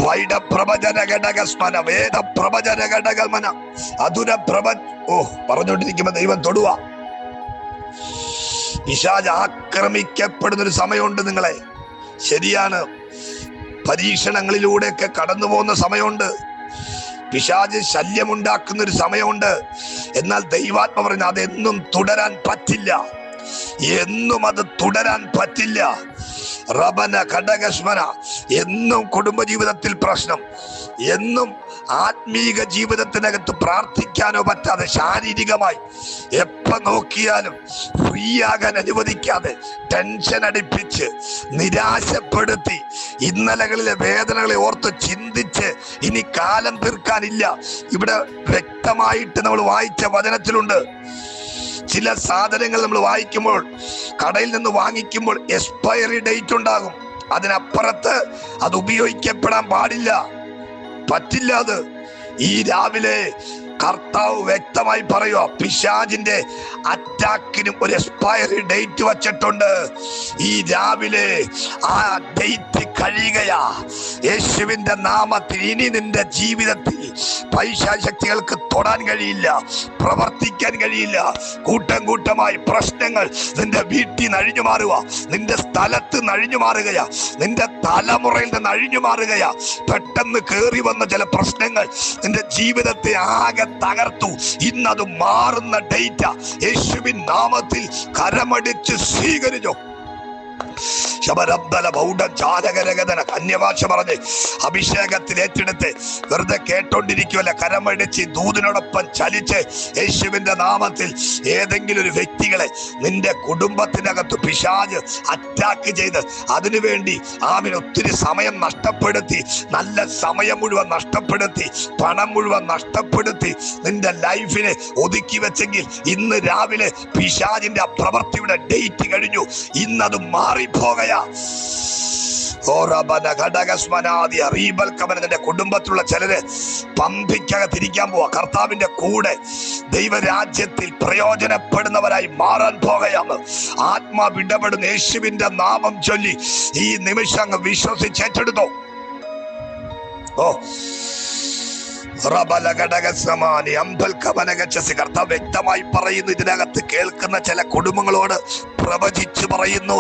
വൈഡ പ്രവചന ഘടക സ്മന വേദ പ്രവചന ഘടകമന അതുര പറഞ്ഞുകൊണ്ടിരിക്കുമ്പോ ദൈവം തൊടുക. പിശാച് ആക്രമിക്കപ്പെടുന്ന ഒരു സമയമുണ്ട് നിങ്ങളെ. ശരിയാണ്, പരീക്ഷണങ്ങളിലൂടെയൊക്കെ കടന്നു പോകുന്ന സമയമുണ്ട്. പിശാച് ശല്യമുണ്ടാക്കുന്ന ഒരു സമയമുണ്ട്. എന്നാൽ ദൈവാത്മ പറയുന്നത് അതെന്നും തുടരാൻ പറ്റില്ല, എന്നും അത് തുടരാൻ പറ്റില്ല. റബന ഘടകസ്മന എന്നും കുടുംബജീവിതത്തിൽ പ്രശ്നം, എന്നും ആത്മീക ജീവിതത്തിനകത്ത് പ്രാർത്ഥിക്കാനോ പറ്റാതെ ശാരീരികമായി എപ്പോ നോക്കിയാലും ഫ്രീ ആകാൻ അനുവദിക്കാതെ ടെൻഷൻ അടിപ്പിച്ച് നിരാശപ്പെടുത്തി ഇന്നലകളിലെ വേദനകളെ ഓർത്ത് ചിന്തിച്ച് ഇനി കാലം തീർക്കാനില്ല. ഇവിടെ വ്യക്തമായിട്ട് നമ്മൾ വായിച്ച വചനത്തിലുണ്ട്, ചില സാധനങ്ങൾ നമ്മൾ വായിക്കുമ്പോൾ, കടയിൽ നിന്ന് വാങ്ങിക്കുമ്പോൾ എക്സ്പയറി ഡേറ്റ് ഉണ്ടാകും. അതിനപ്പുറത്ത് അത് ഉപയോഗിക്കപ്പെടാൻ പറ്റില്ല. അത് ഈ രാവിലെ കർത്താവ് വ്യക്തമായി പറയുക, പിശാചിന്റെ അറ്റാക്കിനും ഒരു എക്സ്പയറി ഡേറ്റ് വച്ചിട്ടുണ്ട്. ഈ രാവിലെ ആ ഡേറ്റ് കഴിയുകയാ. യേശുവിന്റെ നാമത്തിൽ ഇനി നിന്റെ ജീവിതത്തിൽ പൈശാചിക ശക്തികൾക്ക് തൊടാൻ കഴിയില്ല, പ്രവർത്തിക്കാൻ കഴിയില്ല. കൂട്ടം കൂട്ടമായി പ്രശ്നങ്ങൾ നിന്റെ വീട്ടിൽ നിന്ന് അഴിഞ്ഞു മാറുക, നിന്റെ സ്ഥലത്ത് നിന്ന് അഴിഞ്ഞു മാറുകയാ, നിന്റെ തലമുറയിൽ നിന്ന് അഴിഞ്ഞു മാറുകയാ. പെട്ടെന്ന് കേറി വന്ന ചില പ്രശ്നങ്ങൾ നിന്റെ ജീവിതത്തെ ആകെ തകർത്തു. ഇന്നത് മാറുന്ന ഡേറ്റ യേശുവിൻ നാമത്തിൽ കരമടിച്ച് സ്വീകരിച്ചു. കന്യഭാഷ പറഞ്ഞ് അഭിഷേകത്തിൽ ഏറ്റെടുത്ത് വെറുതെ കേട്ടോണ്ടിരിക്കുമല്ല, കരമടിച്ച് ദൂതിനോടൊപ്പം ചലിച്ച് യേശുവിന്റെ നാമത്തിൽ ഏതെങ്കിലും ഒരു വ്യക്തികളെ നിന്റെ കുടുംബത്തിനകത്ത് പിശാച് അറ്റാക്ക് ചെയ്ത് അതിനുവേണ്ടി ആമിന് ഒത്തിരി സമയം നഷ്ടപ്പെടുത്തി, നല്ല സമയം മുഴുവൻ നഷ്ടപ്പെടുത്തി, പണം മുഴുവൻ നഷ്ടപ്പെടുത്തി നിന്റെ ലൈഫിനെ ഒതുക്കി വെച്ചെങ്കിൽ ഇന്ന് രാവിലെ പിശാചിന്റെ പ്രവൃത്തിയുടെ ഡേറ്റ് കഴിഞ്ഞു. ഇന്നത് മാറിപ്പോകയാ. നിന്റെ കുടുംബത്തിലുള്ള ചിലര് പമ്പിക്കകത്തിരിക്കാൻ പോവാ. കർത്താവിന്റെ കൂടെ ദൈവരാജ്യത്തിൽ പ്രയോജനപ്പെടുന്നവരായി മാറാൻ പോകയാന്ന് ആത്മാവ് ഇടപെടുന്ന യേശുവിന്റെ നാമം ചൊല്ലി ഈ നിമിഷം അങ്ങ് വിശ്വസിച്ചേറ്റെടുത്തോ. കർത്താവ് വ്യക്തമായി പറയുന്നു, ഇതിനകത്ത് കേൾക്കുന്ന ചില കുടുംബങ്ങളോട് പ്രവചിച്ചു പറയുന്നു.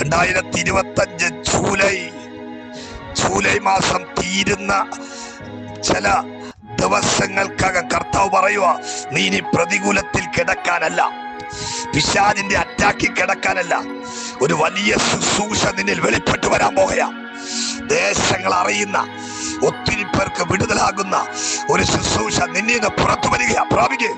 2025 ജൂലൈ മാസം തീരുന്ന ചില ദിവസങ്ങൾക്കകം കർത്താവ് പറയുക, നീ ഇനി പ്രതികൂലത്തിൽ കിടക്കാനല്ല, പിശാചിന്റെ അറ്റാക്കിൽ കിടക്കാനല്ല, ഒരു വലിയ ശുശ്രൂഷ നിന്നിൽ വെളിപ്പെട്ടു വരാൻ പോകയാ. ദേശങ്ങൾ അറിയുന്ന, ഒത്തിരി പേർക്ക് വിടുതലാകുന്ന ഒരു ശുശ്രൂഷ നിന്നിൽ നിന്ന് പുറത്തു വരിക. പ്രാപിക്കുക.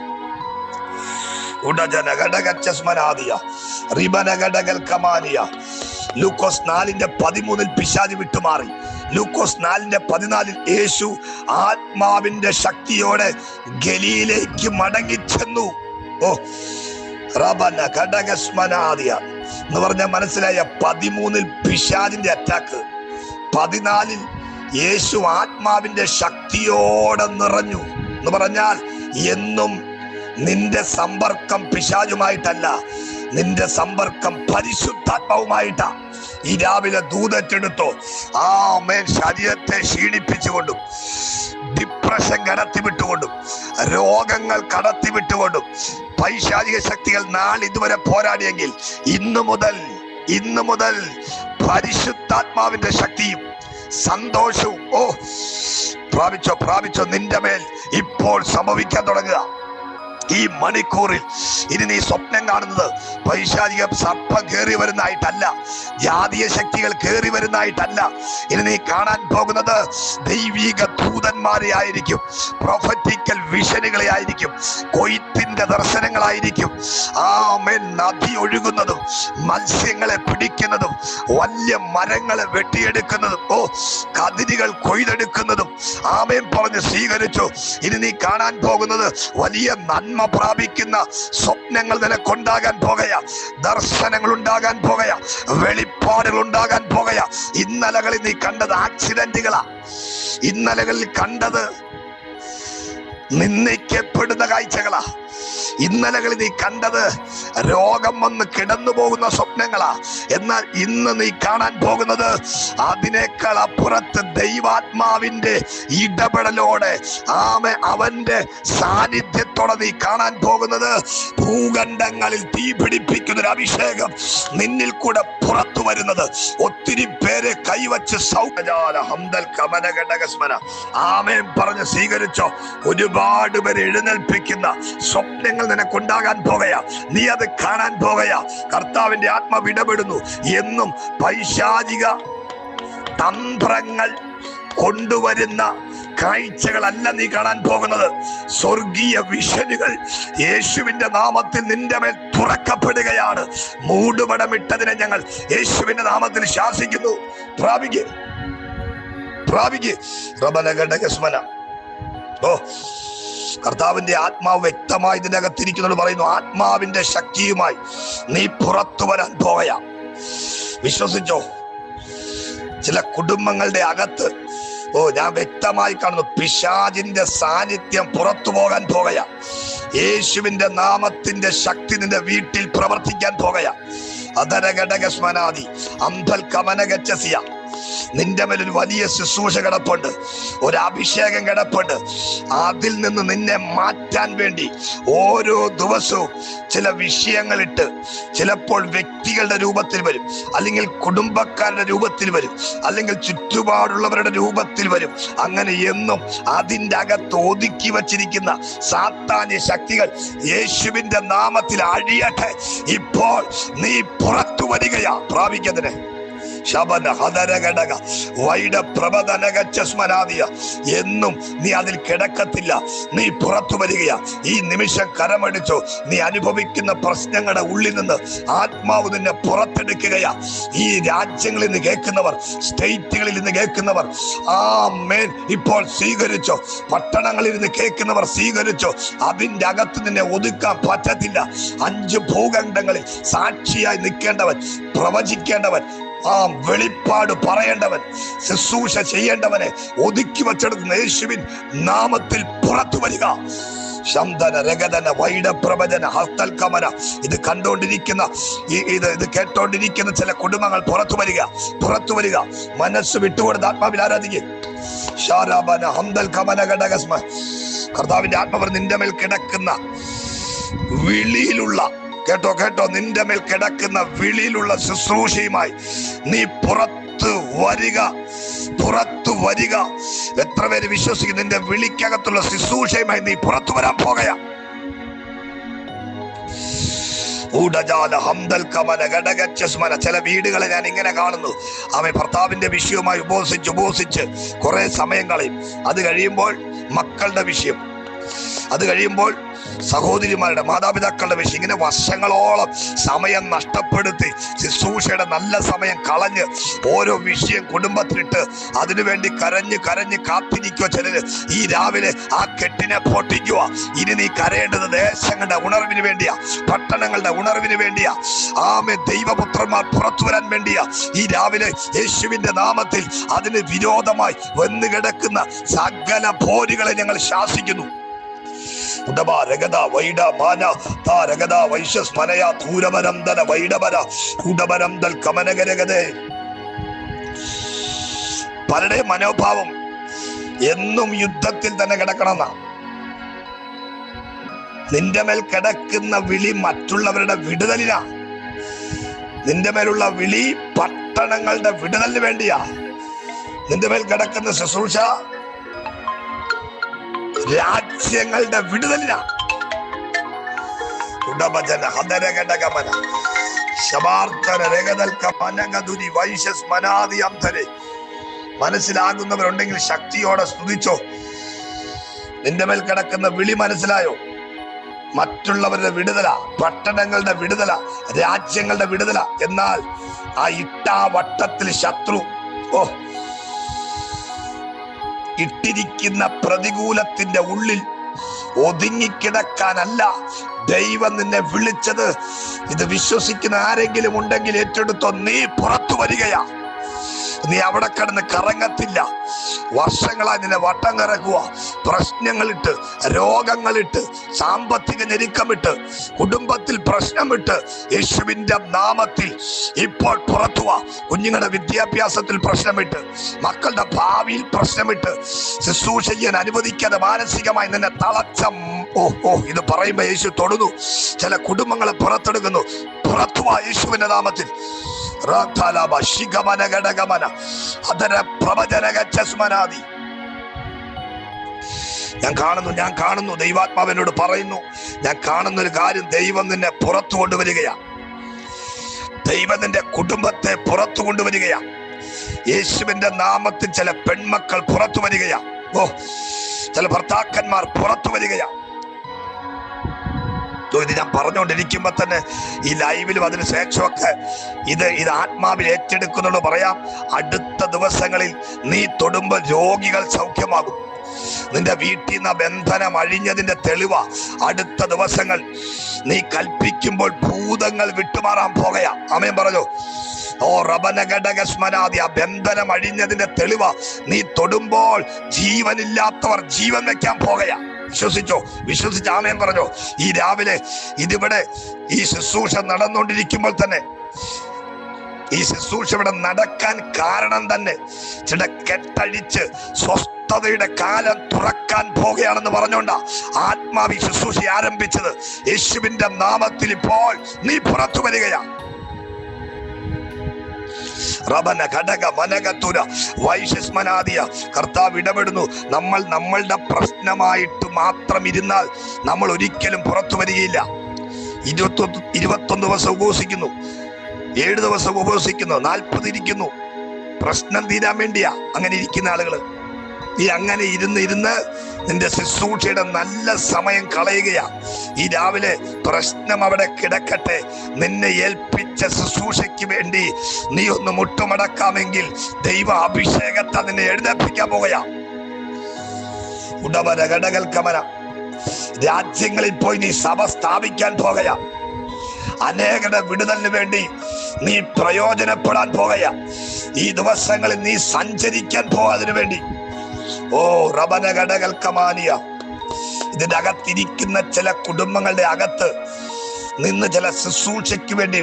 ലൂക്കോസ് 4:13 പിശാച് വിട്ടുമാറി. ലൂക്കോസ് 4:14 യേശു ആത്മാവിന്റെ ശക്തിയോടെ ഗലീലയിലേക്ക് മടങ്ങിച്ചെന്നു. എന്ന് പറഞ്ഞാൽ മനസ്സിലായ 13 പിശാചിന്റെ അറ്റാക്ക്, 14 യേശു ആത്മാവിന്റെ ശക്തിയോടെ നിറഞ്ഞു. എന്ന് പറഞ്ഞാൽ എന്നും നിന്റെ സമ്പർക്കം പിശാചുമായിട്ടല്ല, നിന്റെ സമ്പർക്കം പരിശുദ്ധാത്മാവുമായിട്ടാ. ഈ രാവിലെ ദൂതറ്റെടുത്തോ. ശരീരത്തെ ക്ഷീണിപ്പിച്ചുകൊണ്ടും ഡിപ്രഷൻ കടത്തിവിട്ടുകൊണ്ടും രോഗങ്ങൾ കടത്തിവിട്ടുകൊണ്ടും പൈശാചിക ശക്തികൾ നാളിതുവരെ പോരാടിയെങ്കിൽ ഇന്നു മുതൽ പരിശുദ്ധാത്മാവിന്റെ ശക്തിയും സന്തോഷവും പ്രാപിച്ചോ നിന്റെ മേൽ ഇപ്പോൾ സംഭവിക്കാൻ തുടങ്ങുക. ഈ മണിക്കൂറിൽ ഇനി നീ സ്വപ്നം കാണുന്നത് പൈശാചിക സർപ്പം കയറി വരുന്നതായിട്ടല്ല, ജാതീയ ശക്തികൾ കയറി വരുന്നതായിട്ടല്ല. ഇനി നീ കാണാൻ പോകുന്നത് ദൈവിക ദൂതന്മാരെ ആയിരിക്കും, പ്രൊഫറ്റിക്കൽ വിഷനുകളെ ആയിരിക്കും, കൊയ്ത്തിന്റെ ദർശനങ്ങളായിരിക്കും. നദി ഒഴുകുന്നതും മത്സ്യങ്ങളെ പിടിക്കുന്നതും വലിയ മരങ്ങളെ വെട്ടിയെടുക്കുന്നതും കതിരുകൾ കൊയ്തെടുക്കുന്നതും ആമേൻ പറഞ്ഞ് സ്വീകരിച്ചു. ഇനി നീ കാണാൻ പോകുന്നത് വലിയ നന്മ പ്രാപിക്കുന്ന സ്വപ്നങ്ങൾ നിനക്കുണ്ടാകാൻ പോകയാ, ദർശനങ്ങൾ ഉണ്ടാകാൻ പോകയാ, വെളിപ്പാടുകൾ ഉണ്ടാകാൻ പോകയാ. ഇന്നലകളിൽ നീ കണ്ടത് ആക്സിഡന്റുകളാ, ഇന്നലകളിൽ കണ്ടത് നിന്ദിക്കപ്പെടുന്ന കാഴ്ചകളാ, ഇന്നലകളിൽ നീ കണ്ടത് രോഗം വന്ന് കിടന്നു പോകുന്ന സ്വപ്നങ്ങളാ. എന്നാൽ ഇന്ന് നീ കാണാൻ പോകുന്നത് അതിനേക്കാൾ അപ്പുറത്ത് ദൈവാത്മാവിന്റെ ഇടപെടലോടെ അവന്റെ സാന്നിധ്യത്തോടെ നീ കാണാൻ പോകുന്നത് ഭൂഖണ്ഡങ്ങളിൽ തീ പിടിപ്പിക്കുന്ന ഒരു അഭിഷേകം നിന്നിൽ കൂടെ പുറത്തു വരുന്നത്. ഒത്തിരി പേരെ കൈവച്ച് ആമേൻ പറഞ്ഞ് സ്വീകരിച്ചോ. ഒരുപാട് പേര് എഴുന്നേൽപ്പിക്കുന്ന സ്വപ്നങ്ങൾ നിനക്കുണ്ടാകാൻ പോകയാ. നീ അത് കാണാൻ പോകയാ. കർത്താവിന്റെ ആത്മാവ് ഇടപെടുന്നു. എന്നും പൈശാചിക തന്ത്രങ്ങൾ കൊണ്ടുവരുന്ന കാഴ്ചകളല്ല നീ കാണാൻ പോകുന്നത്. സ്വർഗീയ വിഷനുകൾ യേശുവിന്റെ നാമത്തിൽ നിന്റെ മേൽ തുറക്കപ്പെടുകയാണ്. മൂടുപടമിട്ടതിനെ ഞങ്ങൾ യേശുവിന്റെ നാമത്തിൽ ശാസിക്കുന്നു. പ്രാപിക്ക്. ഓ, കർത്താവിന്റെ ആത്മാവ് വ്യക്തമായി ഇതിനകത്തിരിക്കുന്നത് പറയുന്നു. ആത്മാവിന്റെ ശക്തിയുമായി നീ പുറത്തു വരാൻ പോകയാ. വിശ്വസിച്ചോ. ചില കുടുംബങ്ങളുടെ അകത്ത് ഞാൻ വ്യക്തമായി കാണുന്നു, പിശാചിന്റെ സാന്നിധ്യം പുറത്തു പോകാൻ പോകയാ. യേശുവിന്റെ നാമത്തിന്റെ ശക്തി നിന്റെ വീട്ടിൽ പ്രവർത്തിക്കാൻ പോകയാ. അധരഘടകസ്മനാദി അംബൽ കമനഗച്ഛസിയ. നിന്റെ മേലൊരു വലിയ ശുശ്രൂഷ കിടപ്പുണ്ട്, ഒരു അഭിഷേകം കിടപ്പുണ്ട്. അതിൽ നിന്ന് നിന്നെ മാറ്റാൻ വേണ്ടി ഓരോ ദിവസവും ചില വിഷയങ്ങളിട്ട്, ചിലപ്പോൾ വ്യക്തികളുടെ രൂപത്തിൽ വരും, അല്ലെങ്കിൽ കുടുംബക്കാരുടെ രൂപത്തിൽ വരും, അല്ലെങ്കിൽ ചുറ്റുപാടുള്ളവരുടെ രൂപത്തിൽ വരും. അങ്ങനെ എന്നും അതിൻ്റെ അകത്ത് ഒതുക്കി വച്ചിരിക്കുന്ന സാത്താന്യ ശക്തികൾ യേശുവിന്റെ നാമത്തിൽ അഴിയട്ടെ. ഇപ്പോൾ നീ പുറത്തു വരികയാ. പ്രാപിക്കുന്നതിന് എന്നും നീ അതിൽ കിടക്കത്തില്ല. നീ പുറത്തു വരികയാ. ഈ നിമിഷം കരമടിച്ചോ. നീ അനുഭവിക്കുന്ന പ്രശ്നങ്ങളുടെ ഉള്ളിൽ നിന്ന് ആത്മാവ് നിന്നെ പുറത്തെടുക്കുകയാ. ഈ രാജ്യങ്ങളിൽ നിന്ന് കേൾക്കുന്നവർ, സ്റ്റേറ്റുകളിൽ നിന്ന് കേൾക്കുന്നവർ ആമേൻ ഇപ്പോൾ സ്വീകരിച്ചോ. പട്ടണങ്ങളിൽ നിന്ന് കേൾക്കുന്നവർ സ്വീകരിച്ചോ. അതിൻ്റെ അകത്ത് നിന്നെ ഒതുക്കാൻ പറ്റത്തില്ല. 5 ഭൂഖണ്ഡങ്ങളിൽ സാക്ഷിയായി നിൽക്കേണ്ടവൻ, പ്രവചിക്കേണ്ടവൻ, വെളിപ്പാട് പറയേണ്ടവൻ, ശുശ്രൂഷ ചെയ്യേണ്ടവനെ ഒതുക്കി വച്ചെടുക്കുന്ന യേശുവിൻ നാമത്തിൽ പുറത്തു വരിക. ശബ്ദന രഗതന വൈഡപ്രവചന ഹസ്തൽക്കമന. ഇത് കണ്ടുകൊണ്ടിരിക്കുന്ന ഇത് കേട്ടോണ്ടിരിക്കുന്ന ചില കുടുംബങ്ങൾ പുറത്തു വരിക, പുറത്തു വരിക. മനസ്സ് വിട്ടുകൊടുത്ത് ആത്മാവിൽ ആരാധിക്കുക. ഷാരാബന ഹംദൽ കമന ഘടകസ്മ. കർത്താവിന്റെ ആത്മാവ് നിന്റെ മേൽ കിടക്കുന്ന വിളിയിലുള്ള, കേട്ടോ കേട്ടോ, നിന്റെ മേൽ കിടക്കുന്ന വിളിയിലുള്ള ശുശ്രൂഷയുമായി നീ പുറത്തു വരിക, പുറത്തു വരിക. എത്ര പേര് വിശ്വസിക്കും? നിന്റെ വിളിക്കകത്തുള്ള ശുശ്രൂഷയുമായി നീ പുറത്തു വരാൻ പോകയാ. ചില വീടുകളെ ഞാൻ ഇങ്ങനെ കാണുന്നു. അവൻ ഭർത്താവിന്റെ വിഷയവുമായി ഉപവസിച്ച് കുറെ സമയം കളയും. അത് കഴിയുമ്പോൾ മക്കളുടെ വിഷയം, അത് കഴിയുമ്പോൾ സഹോദരിമാരുടെ, മാതാപിതാക്കളുടെ വിഷയം. ഇങ്ങനെ വർഷങ്ങളോളം സമയം നഷ്ടപ്പെടുത്തി ശുശ്രൂഷയുടെ നല്ല സമയം കളഞ്ഞ് ഓരോ വിഷയം കുടുംബത്തിലിട്ട് അതിനുവേണ്ടി കരഞ്ഞ് കരഞ്ഞ് കാത്തിരിക്കുക ചിലര്. ഈ രാവിലെ ആ കെട്ടിനെ പൊട്ടിക്കുക. ഇനി നീ കരയേണ്ടത് ദേശങ്ങളുടെ ഉണർവിന് വേണ്ടിയാ, പട്ടണങ്ങളുടെ ഉണർവിന് വേണ്ടിയാ. ദൈവപുത്രന്മാർ പുറത്തു വരാൻ വേണ്ടിയാ. ഈ രാവിലെ യേശുവിന്റെ നാമത്തിൽ അതിന് വിരോധമായി വന്നു കിടക്കുന്ന സകല പോരുകളെ ഞങ്ങൾ ശാസിക്കുന്നു. പലരുടെ മനോഭാവം എന്നും യുദ്ധത്തിൽ തന്നെ കിടക്കണമെന്നാ. നിന്റെ മേൽ കിടക്കുന്ന വിളി മറ്റുള്ളവരുടെ വിടുതലിനാ. നിന്റെ മേലുള്ള വിളി പട്ടണങ്ങളുടെ വിടുതലിന് വേണ്ടിയാ. നിന്റെ മേൽ കിടക്കുന്ന ശുശ്രൂഷ രാജ്യങ്ങളുടെ വിടുതലിനാ. മനസ്സിലാകുന്നവരുണ്ടെങ്കിൽ ശക്തിയോടെ സ്തുതിച്ചോ. നിന്റെ മേൽ കിടക്കുന്ന വിളി മനസ്സിലായോ? മറ്റുള്ളവരുടെ വിടുതല, പട്ടണങ്ങളുടെ വിടുതല, രാജ്യങ്ങളുടെ വിടുതല. എന്നാൽ ആ വട്ടത്തിൽ ശത്രു ഇട്ടിരിക്കുന്ന പ്രതികൂലത്തിന്റെ ഉള്ളിൽ ഒതുങ്ങിക്കിടക്കാനല്ല ദൈവം നിന്നെ വിളിച്ചത്. ഇത് വിശ്വസിക്കുന്ന ആരെങ്കിലും ഉണ്ടെങ്കിൽ ഏറ്റെടുത്തോ. നീ പുറത്തു വരികയാ. നീ അവിടെ കിടന്ന് കറങ്ങത്തില്ല. വർഷങ്ങളായി നിന്നെ വട്ടം കറക്കുക. പ്രശ്നങ്ങളിട്ട്, രോഗങ്ങളിട്ട്, സാമ്പത്തിക ഞെരുക്കമിട്ട്, കുടുംബത്തിൽ പ്രശ്നമിട്ട് യേശുവിന്റെ നാമത്തിൽ ഇപ്പോൾ പുറത്തു വാ. കുഞ്ഞുങ്ങളുടെ വിദ്യാഭ്യാസത്തിൽ പ്രശ്നമിട്ട്, മക്കളുടെ ഭാവിയിൽ പ്രശ്നമിട്ട്, ശുശ്രൂഷ ചെയ്യാൻ അനുവദിക്കാതെ മാനസികമായി നിന്നെ തളച്ച ഇത് പറയുമ്പോ യേശു തൊടുന്നു. ചില കുടുംബങ്ങളെ പുറത്തെടുക്കുന്നു. പുറത്തു വാ യേശുവിന്റെ നാമത്തിൽ. ഞാൻ കാണുന്നു ദൈവാത്മാവിനോട് പറയുന്നു, ഞാൻ കാണുന്ന ഒരു കാര്യം, ദൈവം നിന്നെ പുറത്തു കൊണ്ടുവരികയാ. ദൈവം നിന്റെ കുടുംബത്തെ പുറത്തു കൊണ്ടുവരികയാ. യേശുവിന്റെ നാമത്തിൽ ചില പെൺമക്കൾ പുറത്തു വരികയാ. ചില ഭർത്താക്കന്മാർ പുറത്തു വരികയാ. ഇത് ഞാൻ പറഞ്ഞുകൊണ്ടിരിക്കുമ്പോ തന്നെ ഈ ലൈവിലും അതിന് ശേഷമൊക്കെ ഇത് ആത്മാവിൽ ഏറ്റെടുക്കുന്നുള്ളൂ പറയാം. അടുത്ത ദിവസങ്ങളിൽ നീ തൊടുമ്പോൾ രോഗികൾ സൗഖ്യമാകും. നിന്റെ വീട്ടിൽ നിന്ന് ബന്ധനം അഴിഞ്ഞതിന്റെ തെളിവാ. അടുത്ത ദിവസങ്ങൾ നീ കൽപ്പിക്കുമ്പോൾ ഭൂതങ്ങൾ വിട്ടുമാറാൻ പോകയാ. ആമേൻ പറഞ്ഞു. റബനഘടകസ്മനാദി, ആ ബന്ധനം അഴിഞ്ഞതിന്റെ തെളിവാ. നീ തൊടുമ്പോൾ ജീവനില്ലാത്തവർ ജീവൻ വെക്കാൻ പോകയാ. വിശ്വസിച്ചോ? വിശ്വസിച്ച് ആമേൻ പറഞ്ഞോ? ഈ രാവിലെ ഇതിവിടെ ഈ ശുശ്രൂഷ നടന്നുകൊണ്ടിരിക്കുമ്പോൾ തന്നെ, ഈ ശുശ്രൂഷ ഇവിടെ നടക്കാൻ കാരണം തന്നെ ചില കെട്ടഴിച്ച് സ്വസ്ഥതയുടെ കാലം തുറക്കാൻ പോകുകയാണെന്ന് പറഞ്ഞോണ്ടാ ആത്മാവി ശുശ്രൂഷ ആരംഭിച്ചത്. യേശുവിന്റെ നാമത്തിൽ ഇപ്പോൾ നീ പുറത്തു വരികയാ. റബന ഘടക മനകത്തുര വൈശസ്മനാദിയ. കർത്താവ് ഇടപെടുന്നു. നമ്മൾ നമ്മളുടെ പ്രശ്നമായിട്ട് മാത്രം ഇരുന്നാൽ നമ്മൾ ഒരിക്കലും പുറത്തു വരികയില്ല. 21 ദിവസം ഉപവസിക്കുന്നു, 7 ദിവസം ഉപവസിക്കുന്നു, 40 ഇരിക്കുന്നു. പ്രശ്നം തീരാൻ വേണ്ടിയാ അങ്ങനെ ഇരിക്കുന്ന ആളുകള്. നീ അങ്ങനെ ഇരുന്ന് നിന്റെ ശുശ്രൂഷയുടെ നല്ല സമയം കളയുകയാ. ഈ രാവിലെ പ്രശ്നം അവിടെ കിടക്കട്ടെ. നിന്നെ ഏൽപ്പിച്ച ശുശ്രൂഷയ്ക്ക് വേണ്ടി നീ ഒന്ന് മുട്ടുമടക്കാമെങ്കിൽ ദൈവ അഭിഷേകത്തെ നിന്നെ എഴുന്നേൽപ്പിക്കാൻ പോകയാ. ഉടവര ഘടകൽക്കമന. രാജ്യങ്ങളിൽ പോയി നീ സഭ സ്ഥാപിക്കാൻ പോകയാ. അനേകരുടെ വിടുതലിന് വേണ്ടി നീ പ്രയോജനപ്പെടാൻ പോകയാ. ഈ ദിവസങ്ങളിൽ നീ സഞ്ചരിക്കാൻ പോകാതിനു വേണ്ടി. റബനഘടകൽക്കമാനിയ. ഇതിന്റെ അകത്തിരിക്കുന്ന ചില കുടുംബങ്ങളുടെ അകത്ത് നിന്ന് ചില ശുശ്രൂഷയ്ക്ക് വേണ്ടി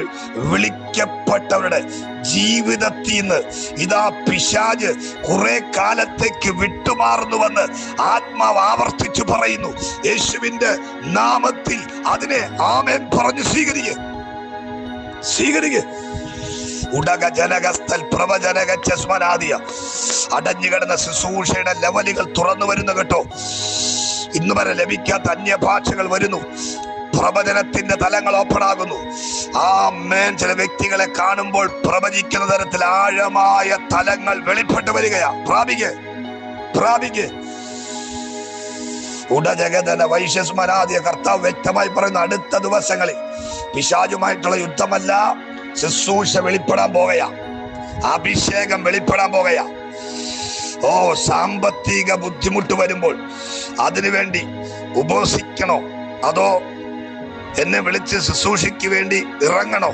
വിളിക്കപ്പെട്ടവരുടെ ജീവിതത്തിൽ നിന്ന് ഇതാ പിശാച് കുറെ കാലത്തേക്ക് വിട്ടുമാറുന്നുവെന്ന് ആത്മാവ് ആവർത്തിച്ചു പറയുന്നു. യേശുവിന്റെ നാമത്തിൽ അതിനെ ആമേൻ പറഞ്ഞു സ്വീകരിക്കുക. അടഞ്ഞുകിടന്ന ശുശ്രൂഷയുടെ ലെവലുകൾ തുറന്നു വരുന്നു കേട്ടോ. ഇന്ന് വരെ ലഭിക്കാത്ത അന്യഭാഷകൾ വരുന്നു. പ്രവചനത്തിന്റെ തലങ്ങൾ ഓപ്പൺ ആകുന്നു. ആമേൻ. ചില വ്യക്തികളെ കാണുമ്പോൾ പ്രവചിക്കുന്ന തരത്തിൽ ആഴമായ തലങ്ങൾ വെളിപ്പെട്ടു വരികയാ. പ്രാപിക്ക് ഉടജഗതന വൈശ്യസ്മനാദിയ. കർത്താവ് വ്യക്തമായി പറയുന്നു, അടുത്ത ദിവസങ്ങളിൽ പിശാചുമായിട്ടുള്ള യുദ്ധമല്ല, ശുശ്രൂഷ വെളിപ്പെടാൻ പോകയാ. അഭിഷേകം വെളിപ്പെടാൻ പോകയാ. സാമ്പത്തിക ബുദ്ധിമുട്ട് വരുമ്പോൾ അതിനുവേണ്ടി ഉപവസിക്കണോ, അതോ എന്നെ വിളിച്ച് ശുശ്രൂഷയ്ക്ക് വേണ്ടി ഇറങ്ങണോ?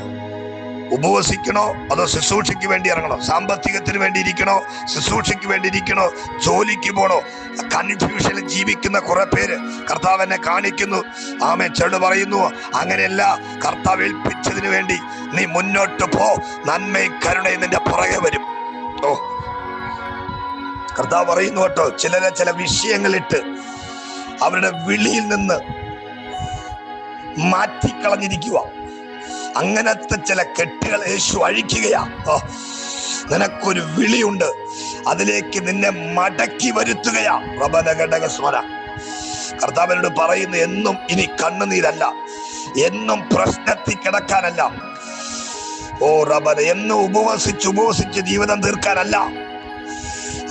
ഉപവസിക്കണോ അതോ ശുശ്രൂഷയ്ക്ക് വേണ്ടി ഇറങ്ങണോ? സാമ്പത്തികത്തിന് വേണ്ടി ഇരിക്കണോ, ശുശ്രൂഷയ്ക്ക് വേണ്ടി ഇരിക്കണോ, ജോലിക്ക് പോണോ? കൺഫ്യൂഷനിൽ ജീവിക്കുന്ന കുറെ പേര് കർത്താവ് എന്നെ കാണിക്കുന്നു. ആമേൻ. ചെളു പറയുന്നു, അങ്ങനെയല്ല. കർത്താവ് ഏൽപ്പിച്ചതിന് വേണ്ടി നീ മുന്നോട്ട് പോ. നന്മയും കരുണയും നിന്റെ പുറകെ വരും. കർത്താവ് പറയുന്നു കേട്ടോ. ചില വിഷയങ്ങളിട്ട് അവരുടെ വിളിയിൽ നിന്ന് മാറ്റിക്കളഞ്ഞിരിക്കുക. അങ്ങനത്തെ ചില കെട്ടുകൾ യേശു അഴിക്കുകയാ. നിനക്കൊരു വിളിയുണ്ട്, അതിലേക്ക് നിന്നെ മടക്കി വരുത്തുകയാ. റബനഘടകസ്മര. കർത്താവിനോട് പറയുന്നു, എന്നും ഇനി കണ്ണുനീരല്ല, എന്നും പ്രശ്നത്തിൽ കിടക്കാനല്ല. റബന എന്നും ഉപവസിച്ച് ജീവിതം തീർക്കാനല്ല.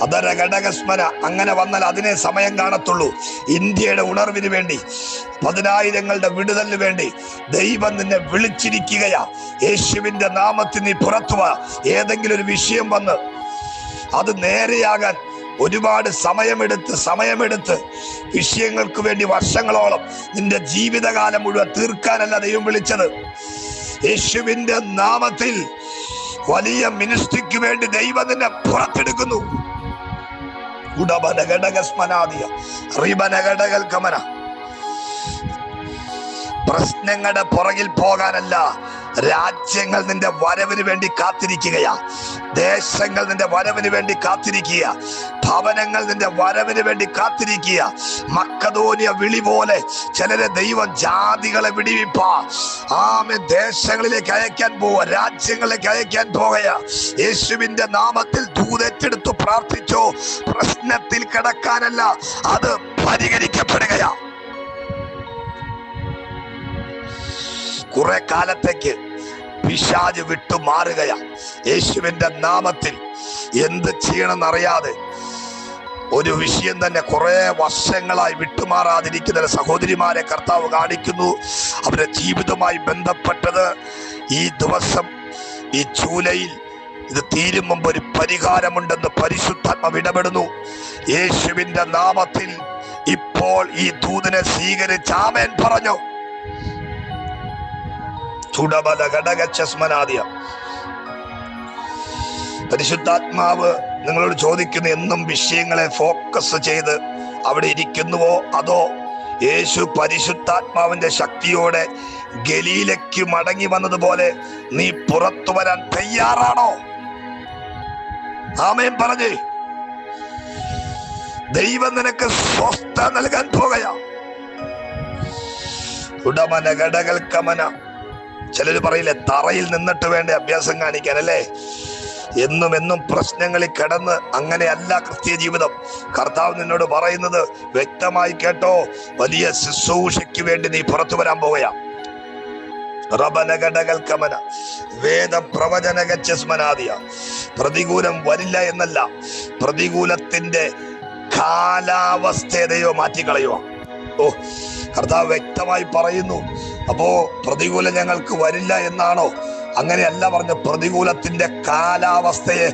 അതര ഘടകസ്മര. അങ്ങനെ വന്നാൽ അതിനെ സമയം കാണത്തുള്ളൂ. ഇന്ത്യയുടെ ഉണർവിന് വേണ്ടി, 10,000ങ്ങളുടെ വിടുതലിന് വേണ്ടി ദൈവം നിന്നെ വിളിച്ചിരിക്കുകയാ. യേശുവിന്റെ നാമത്തിൽ നീ പുറത്തു വാ. ഏതെങ്കിലും ഒരു വിഷയം വന്ന് അത് നേരെയാകാൻ ഒരുപാട് സമയമെടുത്ത് വിഷയങ്ങൾക്ക് വേണ്ടി വർഷങ്ങളോളം നിന്റെ ജീവിതകാലം മുഴുവൻ തീർക്കാനല്ല ദൈവം വിളിച്ചത്. യേശുവിന്റെ നാമത്തിൽ വലിയ മിനിസ്ട്രിക്ക് വേണ്ടി ദൈവം നിന്നെ പുറത്തെടുക്കുന്നു. ഉടബനഘടകസ്മനാദിയ റിബനഘടകൽ കമന. പ്രശ്നങ്ങളുടെ പുറകിൽ പോകാനല്ല, രാജ്യങ്ങൾ നിന്റെ വരവിന് വേണ്ടി കാത്തിരിക്കുകയാ. ദേശങ്ങൾ നിന്റെ വരവിന് വേണ്ടി കാത്തിരിക്കുക. ഭവനങ്ങൾ നിന്റെ വരവിന് വേണ്ടി കാത്തിരിക്കുക. മക്കദോനിയ വിളി പോലെ ചിലരെ ദൈവം ജാതികളെ വിടിവിപ്പാ ദേശങ്ങളിലേക്ക് അയക്കാൻ പോവുക, രാജ്യങ്ങളിലേക്ക് അയക്കാൻ പോവുകയാ. യേശുവിന്റെ നാമത്തിൽ ദൂതേറ്റെടുത്തു പ്രാർത്ഥിച്ചോ. പ്രശ്നത്തിൽ കിടക്കാനല്ല, അത് പരിഹരിക്കപ്പെടുകയാ. കുറെ കാലത്തേക്ക് പിശാച് വിട്ടു മാറുകയാ. യേശുവിന്റെ നാമത്തിൽ എന്ത് ചെയ്യണമെന്നറിയാതെ ഒരു വിഷയം തന്നെ കുറെ വർഷങ്ങളായി വിട്ടുമാറാതിരിക്കുന്ന സഹോദരിമാരെ കർത്താവ് കാണിക്കുന്നു. അവരുടെ ജീവിതവുമായി ബന്ധപ്പെട്ടത് ഈ ദിവസം, ഈ ജൂലൈയിൽ ഇത് തീരും മുമ്പ് ഒരു പരിഹാരമുണ്ടെന്ന് പരിശുദ്ധാത്മാവ് ഇടപെടുന്നു. യേശുവിന്റെ നാമത്തിൽ ഇപ്പോൾ ഈ ദൂതനെ സ്വീകരിച്ച് ആമേൻ പറഞ്ഞു. പരിശുദ്ധാത്മാവ് നിങ്ങളോട് ചോദിക്കുന്ന എന്നും വിഷയങ്ങളെ ഫോക്കസ് ചെയ്ത് അവിടെ ഇരിക്കുന്നുവോ, അതോ യേശു പരിശുദ്ധാത്മാവിന്റെ ശക്തിയോടെ ഗലീലയ്ക്ക് മടങ്ങി വന്നതുപോലെ നീ പുറത്തു വരാൻ തയ്യാറാണോ? ആമേൻ പറഞ്ഞേ. ദൈവം നിനക്ക് സ്വസ്ഥ നൽകാൻ പോകയാ. ഉടമന ഘടകൽ കമന. ചിലര് പറയില്ലേ, തറയിൽ നിന്നിട്ട് വേണ്ട അഭ്യാസം കാണിക്കാൻ അല്ലേ? എന്നും പ്രശ്നങ്ങളിൽ കിടന്ന് അങ്ങനെയല്ല ക്രിസ്തീയ ജീവിതം. കർത്താവ് നിന്നോട് പറയുന്നത് വ്യക്തമായി കേട്ടോ, വലിയ ശുശ്രൂഷയ്ക്ക് വേണ്ടി നീ പുറത്തു വരാൻ പോവുകയാ. റബനഘടകൽക്കമന വേദപ്രവചനഗച്ഛസ്മനാദിയ. പ്രതികൂലം വരില്ല എന്നല്ല, പ്രതികൂലത്തിന്റെ കാലാവസ്ഥയോ മാറ്റിക്കളയുക. കർത്താവ് വ്യക്തമായി പറയുന്നു. അപ്പോ പ്രതികൂലം ഞങ്ങൾക്ക് വരില്ല എന്നാണോ? അങ്ങനെയല്ല പറഞ്ഞ. പ്രതികൂലത്തിന്റെ കാലാവസ്ഥയെ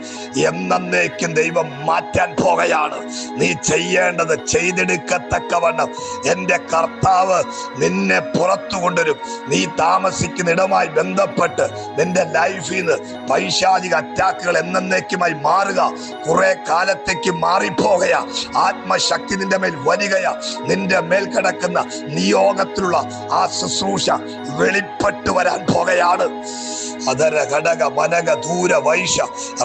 എന്നേക്കും ദൈവം മാറ്റാൻ പോകുകയാണ്. നീ ചെയ്യേണ്ടത് ചെയ്തെടുക്കത്തക്കവണ്ണം എന്റെ കർത്താവ് നിന്നെ പുറത്തു കൊണ്ടുവരും. നീ താമസിക്കുന്ന ഇടമായി ബന്ധപ്പെട്ട് നിന്റെ ലൈഫിൽ നിന്ന് പൈശാചിക അറ്റാക്കുകൾ എന്നേക്കുമായി മാറുക. കുറെ കാലത്തേക്ക് മാറിപ്പോകയാ. ആത്മശക്തി നിന്റെ മേൽ വരികയാ. നിന്റെ മേൽ കിടക്കുന്ന നിയോഗത്തിലുള്ള ആ ശുശ്രൂഷ വെളിപ്പെട്ടു വരാൻ പോകുകയാണ്. അതര ഘടക മനക ദൂര വൈശ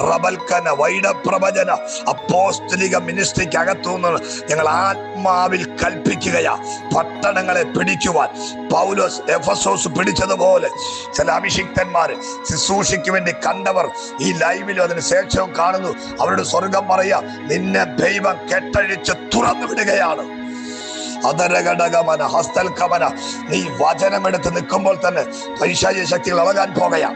റബൽക്കന വൈഡപ്രവചന അപ്പോസ്തലിക മിനിസ്ട്രിക്ക് അകത്തുനിന്ന് ഞങ്ങൾ ആത്മാവിൽ കൽപ്പിക്കുകയാ. പട്ടണങ്ങളെ പിടിക്കുവാൻ പൗലോസ് എഫെസോസ് പിടിച്ചതുപോലെ ചില അഭിഷിക്തന്മാര് ശുശ്രൂഷയ്ക്ക് വേണ്ടി കണ്ടവർ ഈ ലൈവിലും അതിന് ശേഷവും കാണുന്നു. അവരുടെ സ്വർഗം പറയാ, നിന്നെ ദൈവം കെട്ടഴിച്ച് തുറന്നു വിടുകയാണ്. അതരഘടകമന ഹസ്തൽക്കമന. നീ വചനമെടുത്ത് നിൽക്കുമ്പോൾ തന്നെ പൈശാചിക ശക്തികൾ ഇളകാൻ പോകയാ.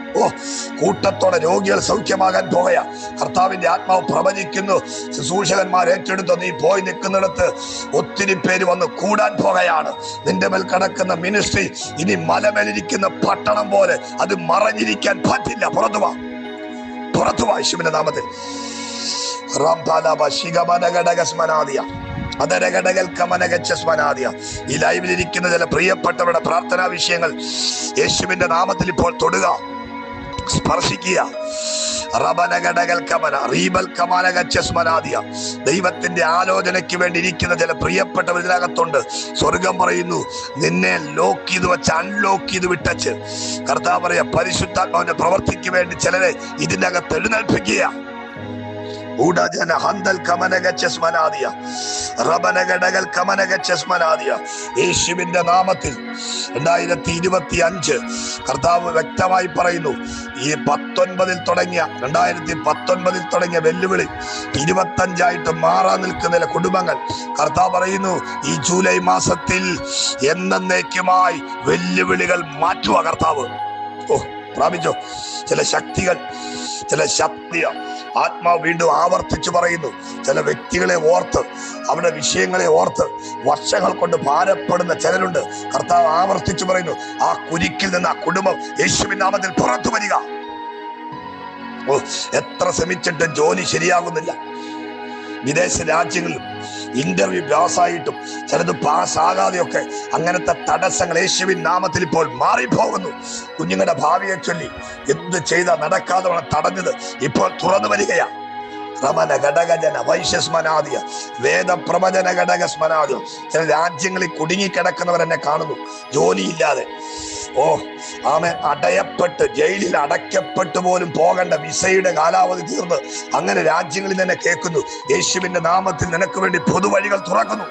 കൂട്ടത്തോടെ രോഗികൾ സൗഖ്യമാകാൻ പോകയാ. കർത്താവിന്റെ ആത്മാവ് പ്രവചിക്കുന്നു. ശുശ്രൂഷകന്മാർ ഏറ്റെടുത്ത് നീ പോയി നിൽക്കുന്നിടത്ത് ഒത്തിരി പേര് വന്ന് കൂടാൻ പോകയാണ്. നിന്റെ മേൽ കിടക്കുന്ന മിനിസ്ട്രി ഇനി മലമേലിരിക്കുന്ന പട്ടണം പോലെ അത് മറഞ്ഞിരിക്കാൻ പറ്റില്ല. പുറത്തുവാ, പുറത്തുവാ യേശുവിന്റെ നാമത്തിൽ. ഈ ലൈവിലിരിക്കുന്ന ചില പ്രിയപ്പെട്ടവരുടെ പ്രാർത്ഥനാ വിഷയങ്ങൾ യേശുവിന്റെ നാമത്തിൽ ഇപ്പോൾ തൊടുക, സ്പർശിക്കുക. ദൈവത്തിന്റെ ആലോചനയ്ക്ക് വേണ്ടി ഇരിക്കുന്ന ചില പ്രിയപ്പെട്ടവർ ഇതിനകത്തുണ്ട്. സ്വർഗം പറയുന്നു, നിന്നെ ലോക്ക് ചെയ്ത് വെച്ച് അൺലോക്ക് ചെയ്ത് വിട്ടച്ച് കർത്താവ് പറയാ, പരിശുദ്ധാത്മാവിന്റെ പ്രവർത്തിക്ക് വേണ്ടി ചിലരെ ഇതിന്റെ അകത്ത് എഴുന്നേൽപ്പിക്കുക. യേശുവിന്റെ നാമത്തിൽ 2025 കർത്താവ് വ്യക്തമായി പറയുന്നു, ഈ 2019 തുടങ്ങിയ വെല്ലുവിളി 25 മാറാൻ നിൽക്കുന്ന കുടുംബങ്ങൾ കർത്താവ് പറയുന്നു, ഈ ജൂലൈ മാസത്തിൽ എന്നേക്കുമായി വെല്ലുവിളികൾ മാറ്റുക കർത്താവ്. പ്രാപിച്ചോ? ചില ശക്തികൾ, ചില ശക്തിയ ആത്മാവ് വീണ്ടും ആവർത്തിച്ചു പറയുന്നു. ചില വ്യക്തികളെ ഓർത്ത്, അവരുടെ വിഷയങ്ങളെ ഓർത്ത് വർഷങ്ങൾ കൊണ്ട് ഭാരപ്പെടുന്ന ചിലരുണ്ട്. കർത്താവ് ആവർത്തിച്ചു പറയുന്നു, ആ കുരിക്കിൽ നിന്ന് ആ കുടുംബം യേശുവിൻ നാമത്തിൽ പുറത്തു വരിക. എത്ര ശ്രമിച്ചിട്ടും ജോലി ശരിയാകുന്നില്ല. വിദേശ രാജ്യങ്ങളിലും ഇന്റർവ്യൂ പാസ്സായിട്ടും ചിലത് പാസ്സാകാതെയൊക്കെ അങ്ങനത്തെ തടസ്സങ്ങൾ യേശുവിൻ നാമത്തിൽ ഇപ്പോൾ മാറിപ്പോകുന്നു. കുഞ്ഞുങ്ങളുടെ ഭാവിയെ ചൊല്ലി എന്ത് ചെയ്താൽ നടക്കാതെ തടഞ്ഞത് ഇപ്പോൾ തുറന്നു വരികയാ. റമന ഘടകജന വൈശ്യസ്മനാദിയ വേദപ്രവചന ഘടക സ്മനാദിയ. ചില രാജ്യങ്ങളിൽ കുടുങ്ങിക്കിടക്കുന്നവരെന്നെ കാണുന്നു, ജോലിയില്ലാതെ. ഓ ആമേൻ, അടയപ്പെട്ട് ജയിലിൽ അടയ്ക്കപ്പെട്ടു പോലും പോകേണ്ട വിസയുടെ കാലാവധി തീർന്ന് അങ്ങനെ രാജ്യങ്ങളിൽ തന്നെ കേൾക്കുന്നു, യേശുവിന്റെ നാമത്തിൽ നിനക്ക് വേണ്ടി പൊതുവഴികൾ തുറക്കുന്നു.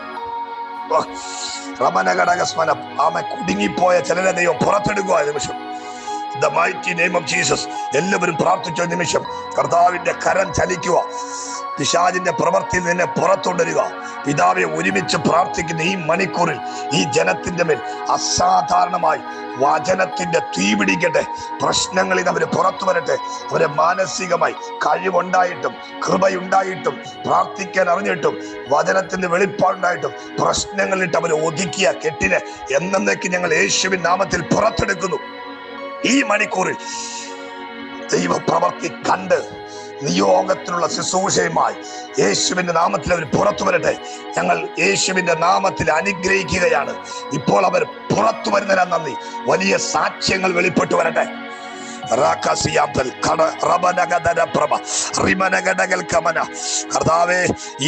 റമന ഘടക സ്മന. ആമേൻ, കുടുങ്ങിപ്പോയ ചിലരെ ദൈവം പുറത്തെടുക്കുക നിമിഷം. The mighty name of Jesus. എല്ലാവരും പ്രാർത്ഥിച്ച നിമിഷം കർത്താവിന്റെ കരം ചലിക്കുക, പിശാചിന്റെ പ്രവൃത്തിയിൽ നിന്നെ പുറത്തുകൊണ്ടുവരിക. പിതാവെ, ഒരുമിച്ച് പ്രാർത്ഥിക്കുന്ന ഈ മണിക്കൂറിൽ ഈ ജനത്തിന്റെ മേൽ അസാധാരണമായി വചനത്തിന്റെ തീ പിടിക്കട്ടെ. പ്രശ്നങ്ങളിൽ അവർ പുറത്തു വരട്ടെ. അവരെ മാനസികമായി കഴിവുണ്ടായിട്ടും കൃപയുണ്ടായിട്ടും പ്രാർത്ഥിക്കാൻ അറിഞ്ഞിട്ടും വചനത്തിന്റെ വെളിപ്പാടുണ്ടായിട്ടും പ്രശ്നങ്ങളിട്ട് അവർ ഒതുക്കിയ കെട്ടിനെ എന്നേക്ക് ഞങ്ങൾ യേശുവിൻ നാമത്തിൽ പുറത്തെടുക്കുന്നു. ഈ മണിക്കൂറിൽ ദൈവപ്രവൃത്തി കണ്ട് നിയോഗത്തിലുള്ള ശുശ്രൂഷയുമായി യേശുവിന്റെ നാമത്തിൽ അവർ പുറത്തു വരട്ടെ. ഞങ്ങൾ യേശുവിന്റെ നാമത്തിൽ അനുഗ്രഹിക്കുകയാണ്. ഇപ്പോൾ അവർ പുറത്തു വരുന്നതിന് നന്ദി. വലിയ സാക്ഷ്യങ്ങൾ വെളിപ്പെട്ടു വരട്ടെ. കർത്താവേ,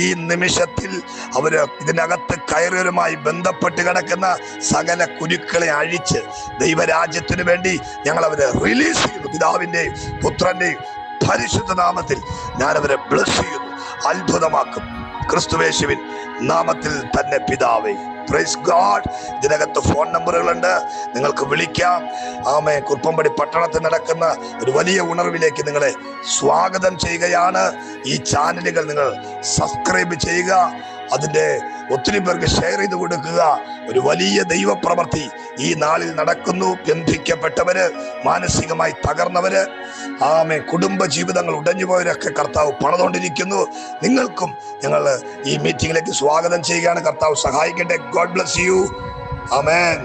ഈ നിമിഷത്തിൽ അവര് ഇതിനകത്ത് കയറിയവരുമായി ബന്ധപ്പെട്ട് കിടക്കുന്ന സകല കുരുക്കളെ അഴിച്ച് ദൈവരാജ്യത്തിനു വേണ്ടി ഞങ്ങൾ അവരെ റിലീസ് ചെയ്യുന്നു. പിതാവിന്റെയും പുത്രന്റെയും പരിശുദ്ധ നാമത്തിൽ ഞാൻ അവരെ ബ്ലസ് ചെയ്യുന്നു, അത്ഭുതമാക്കും. ക്രിസ്തുയേശുവിൻ നാമത്തിൽ തന്നെ പിതാവേ. Praise God. ഇതിനകത്ത് ഫോൺ നമ്പറുകളുണ്ട്, നിങ്ങൾക്ക് വിളിക്കാം. ആമേൻ. കുറുപ്പമ്പടി പട്ടണത്തിൽ നടക്കുന്ന ഒരു വലിയ ഉണർവിലേക്ക് നിങ്ങളെ സ്വാഗതം ചെയ്യുകയാണ്. ഈ ചാനലുകൾ നിങ്ങൾ സബ്സ്ക്രൈബ് ചെയ്യുക, അതിൻ്റെ ഒത്തിരി പേർക്ക് ഷെയർ ചെയ്ത് കൊടുക്കുക. ഒരു വലിയ ദൈവപ്രവൃത്തി ഈ നാളിൽ നടക്കുന്നു. ബന്ധിക്കപ്പെട്ടവര്, മാനസികമായി തകർന്നവര്, ആമേൻ, കുടുംബ ജീവിതങ്ങൾ ഉടഞ്ഞുപോയവരൊക്കെ കർത്താവ് പണിതുകൊണ്ടിരിക്കുന്നു. നിങ്ങൾക്കും ഞങ്ങൾ ഈ മീറ്റിംഗിലേക്ക് സ്വാഗതം ചെയ്യുകയാണ്. കർത്താവ് സഹായിക്കട്ടെ. God bless you. ആമേൻ.